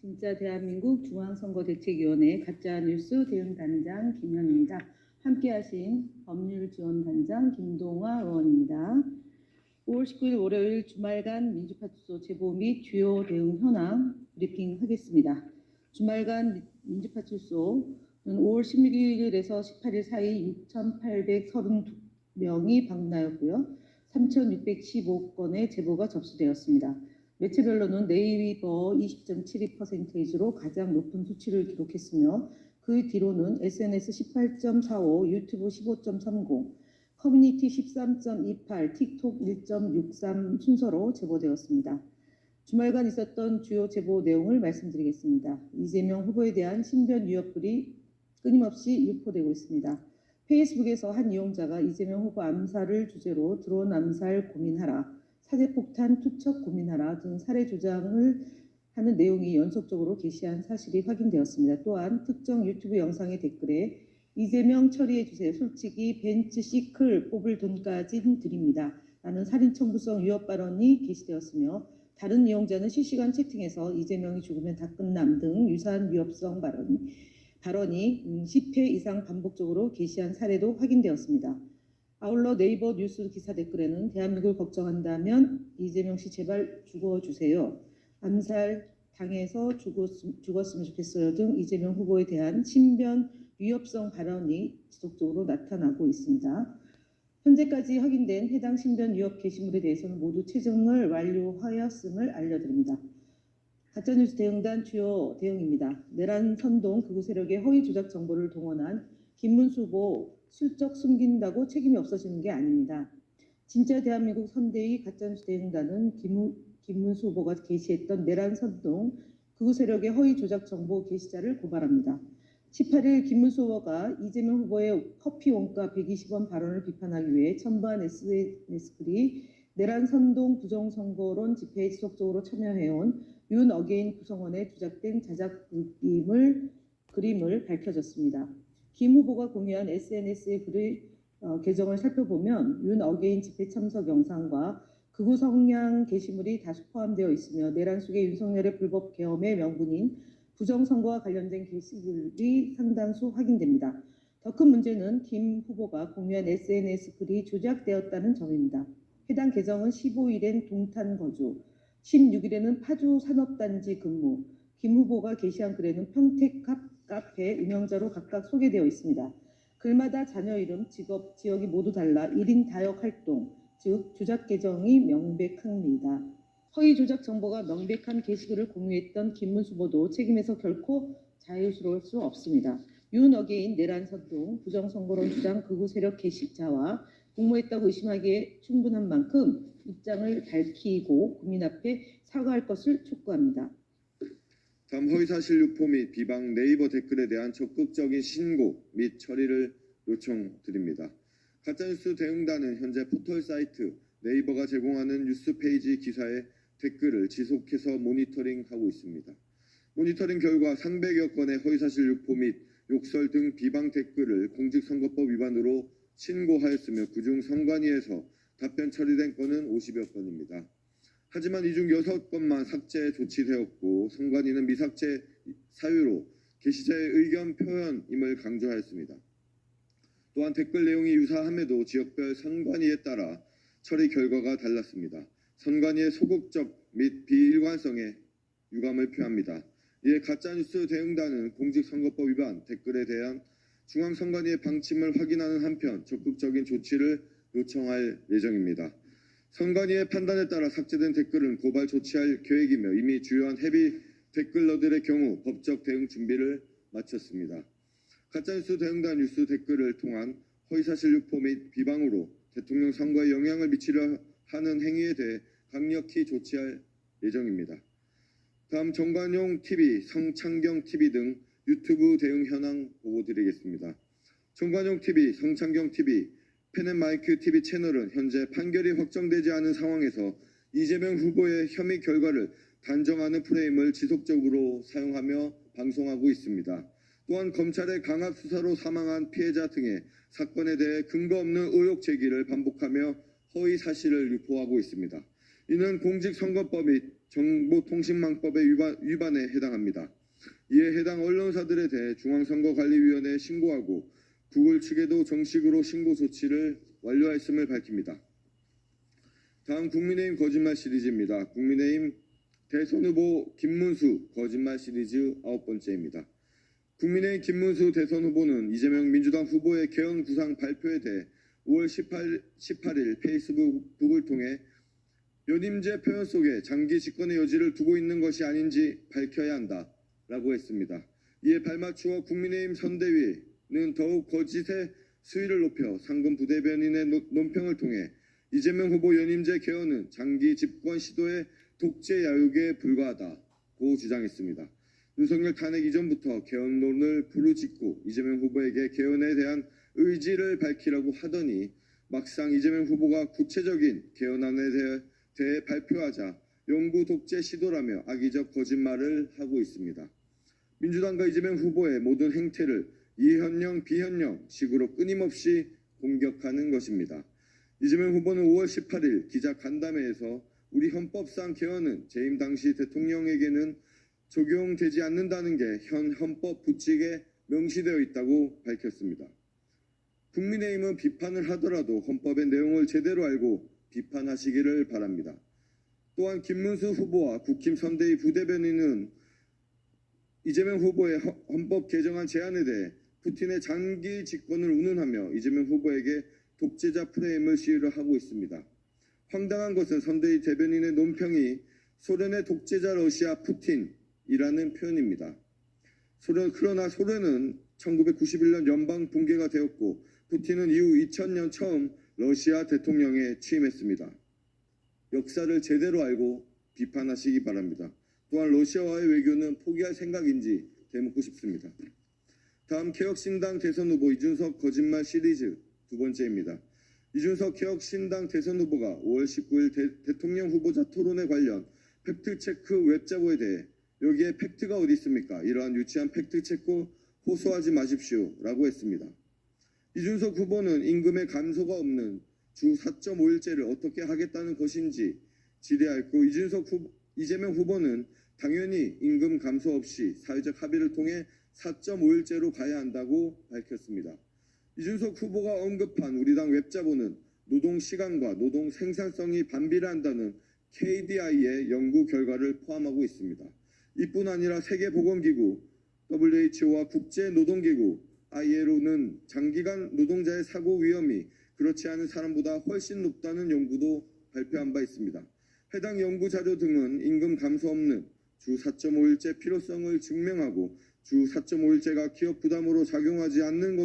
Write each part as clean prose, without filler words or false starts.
진짜 대한민국 중앙선거대책위원회 가짜뉴스 대응단장 김현입니다. 함께하신 법률지원단장 김동화 의원입니다. 5월 19일 월요일 주말간 민주파출소 제보 및 주요 대응 현황 브리핑하겠습니다. 주말간 민주파출소는 5월 16일에서 18일 사이 6,832명이 방문하였고요. 3,615건의 제보가 접수되었습니다. 매체별로는 네이버 20.72%로 가장 높은 수치를 기록했으며 그 뒤로는 SNS 18.45, 유튜브 15.30, 커뮤니티 13.28, 틱톡 1.63 순서로 제보되었습니다. 주말간 있었던 주요 제보 내용을 말씀드리겠습니다. 이재명 후보에 대한 신변 위협글이 끊임없이 유포되고 있습니다. 페이스북에서 한 이용자가 이재명 후보 암살을 주제로 드론 암살 고민하라, 사제폭탄 투척 고민하라 등 살해 주장을 하는 내용이 연속적으로 게시한 사실이 확인되었습니다. 또한 특정 유튜브 영상의 댓글에 이재명 처리해주세요. 솔직히 벤츠 시클 뽑을 돈까진 드립니다. 라는 살인청부성 위협 발언이 게시되었으며 다른 이용자는 실시간 채팅에서 이재명이 죽으면 다 끝남 등 유사한 위협성 발언이 10회 이상 반복적으로 게시한 사례도 확인되었습니다. 아울러 네이버 뉴스 기사 댓글에는 대한민국을 걱정한다면 이재명 씨 제발 죽어주세요. 암살 당해서 죽었으면 좋겠어요 등 이재명 후보에 대한 신변 위협성 발언이 지속적으로 나타나고 있습니다. 현재까지 확인된 해당 신변 위협 게시물에 대해서는 모두 채증을 완료하였음을 알려드립니다. 가짜뉴스 대응단 주요 대응입니다. 내란 선동 극우 세력의 허위 조작 정보를 동원한 김문수 후보 실적 숨긴다고 책임이 없어지는 게 아닙니다. 진짜 대한민국 선대위 가짜뉴스 대응단은 김문수 후보가 게시했던 내란 선동 극우 세력의 허위 조작 정보 게시자를 고발합니다. 18일 김문수 후보가 이재명 후보의 커피 원가 120원 발언을 비판하기 위해 첨부한 SNS 글이 내란 선동 부정선거론 집회에 지속적으로 참여해온 윤 어게인 구성원의 조작된 자작 그림을 밝혀졌습니다. 김 후보가 공유한 SNS의 계정을 살펴보면 윤 어게인 집회 참석 영상과 극우 성향 게시물이 다수 포함되어 있으며 내란 속의 윤석열의 불법 계엄의 명분인 부정선거와 관련된 게시글이 상당수 확인됩니다. 더 큰 문제는 김 후보가 공유한 SNS 글이 조작되었다는 점입니다. 해당 계정은 15일엔 동탄 거주, 16일에는 파주 산업단지 근무, 김 후보가 게시한 글에는 평택 카페 운영자로 각각 소개되어 있습니다. 글마다 자녀 이름, 직업, 지역이 모두 달라 1인 다역 활동, 즉 조작 계정이 명백합니다. 허위 조작 정보가 명백한 게시글을 공유했던 김문수 후보도 책임에서 결코 자유스러울 수 없습니다. 윤 어게인 내란 선동, 부정선거론 주장 극우 세력 게시자와 공모했다고 의심하기에 충분한 만큼 입장을 밝히고 국민 앞에 사과할 것을 촉구합니다. 다음 허위사실 유포 및 비방 네이버 댓글에 대한 적극적인 신고 및 처리를 요청드립니다. 가짜뉴스 대응단은 현재 포털 사이트 네이버가 제공하는 뉴스 페이지 기사의 댓글을 지속해서 모니터링하고 있습니다. 모니터링 결과 300여 건의 허위사실 유포 및 욕설 등 비방 댓글을 공직선거법 위반으로 신고하였으며 그중 선관위에서 답변 처리된 건은 50여 건입니다. 하지만 이 중 6건만 삭제 조치되었고 선관위는 미삭제 사유로 게시자의 의견 표현임을 강조하였습니다. 또한 댓글 내용이 유사함에도 지역별 선관위에 따라 처리 결과가 달랐습니다. 선관위의 소극적 및 비일관성에 유감을 표합니다. 이에 가짜뉴스 대응단은 공직선거법 위반 댓글에 대한 중앙선관위의 방침을 확인하는 한편 적극적인 조치를 요청할 예정입니다. 선관위의 판단에 따라 삭제된 댓글은 고발 조치할 계획이며 이미 주요한 헤비 댓글러들의 경우 법적 대응 준비를 마쳤습니다. 가짜뉴스 대응단 뉴스 댓글을 통한 허위사실 유포 및 비방으로 대통령 선거에 영향을 미치려 하는 행위에 대해 강력히 조치할 예정입니다. 다음 정관용 TV, 성창경 TV 등 유튜브 대응 현황 보고드리겠습니다. 정관용 TV, 성창경 TV, 펜앤마이크 TV 채널은 현재 판결이 확정되지 않은 상황에서 이재명 후보의 혐의 결과를 단정하는 프레임을 지속적으로 사용하며 방송하고 있습니다. 또한 검찰의 강압 수사로 사망한 피해자 등의 사건에 대해 근거 없는 의혹 제기를 반복하며 허위 사실을 유포하고 있습니다. 이는 공직선거법 및 정보통신망법의 위반에 해당합니다. 이에 해당 언론사들에 대해 중앙선거관리위원회에 신고하고 구글 측에도 정식으로 신고 조치를 완료했음을 밝힙니다. 다음 국민의힘 거짓말 시리즈입니다. 국민의힘 대선 후보 김문수 거짓말 시리즈 9번째입니다. 국민의힘 김문수 대선 후보는 이재명 민주당 후보의 개헌 구상 발표에 대해 5월 18일 페이스북을 통해 연임제 표현 속에 장기 집권의 여지를 두고 있는 것이 아닌지 밝혀야 한다라고 했습니다. 이에 발맞추어 국민의힘 선대위는 더욱 거짓의 수위를 높여 상금 부대변인의 논평을 통해 이재명 후보 연임제 개헌은 장기 집권 시도의 독재 야욕에 불과하다고 주장했습니다. 윤석열 탄핵 이전부터 개헌론을 부르짖고 이재명 후보에게 개헌에 대한 의지를 밝히라고 하더니 막상 이재명 후보가 구체적인 개헌안에 대해 발표하자 영구 독재 시도라며 악의적 거짓말을 하고 있습니다. 민주당과 이재명 후보의 모든 행태를 이현령 비현령식으로 끊임없이 공격하는 것입니다. 이재명 후보는 5월 18일 기자 간담회에서 우리 헌법상 개헌은 재임 당시 대통령에게는 적용되지 않는다는 게 현 헌법 부칙에 명시되어 있다고 밝혔습니다. 국민의힘은 비판을 하더라도 헌법의 내용을 제대로 알고 비판하시기를 바랍니다. 또한 김문수 후보와 국힘 선대위 부대변인은 이재명 후보의 헌법 개정안 제안에 대해 푸틴의 장기 집권을 운운하며 이재명 후보에게 독재자 프레임을 시위를 하고 있습니다. 황당한 것은 선대위 대변인의 논평이 소련의 독재자 러시아 푸틴이라는 표현입니다. 그러나 소련은 1991년 연방 붕괴가 되었고 푸틴은 이후 2000년 처음 러시아 대통령에 취임했습니다. 역사를 제대로 알고 비판하시기 바랍니다. 또한 러시아와의 외교는 포기할 생각인지 되묻고 싶습니다. 다음 개혁신당 대선 후보 이준석 거짓말 시리즈 2번째입니다. 이준석 개혁신당 대선 후보가 5월 19일 대통령 후보자 토론회 관련 팩트체크 웹자보에 대해 여기에 팩트가 어디 있습니까? 이러한 유치한 팩트체크 호소하지 마십시오 라고 했습니다. 이준석 후보는 임금의 감소가 없는 주 4.5일제를 어떻게 하겠다는 것인지 질의하였고 이재명 후보는 당연히 임금 감소 없이 사회적 합의를 통해 4.5일제로 가야 한다고 밝혔습니다. 이준석 후보가 언급한 우리 당 웹자보는 노동시간과 노동 생산성이 반비례한다는 KDI의 연구 결과를 포함하고 있습니다. 이뿐 아니라 세계보건기구, WHO와 국제노동기구, ILO는 장기간 노동자의 사고 위험이 그렇지 않은 사람보다 훨씬 높다는 연구도 발표한 바 있습니다. 해당 연구 자료 등은 임금 감소 없는 주 4.5일제 필요성을 증명하고 주 4.5일제가 기업 부담으로 작용하지 않는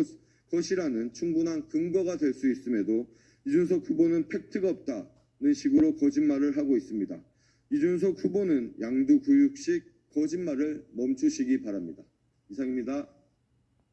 것이라는 충분한 근거가 될 수 있음에도 이준석 후보는 팩트가 없다는 식으로 거짓말을 하고 있습니다. 이준석 후보는 양두구육식 거짓말을 멈추시기 바랍니다. 이상입니다.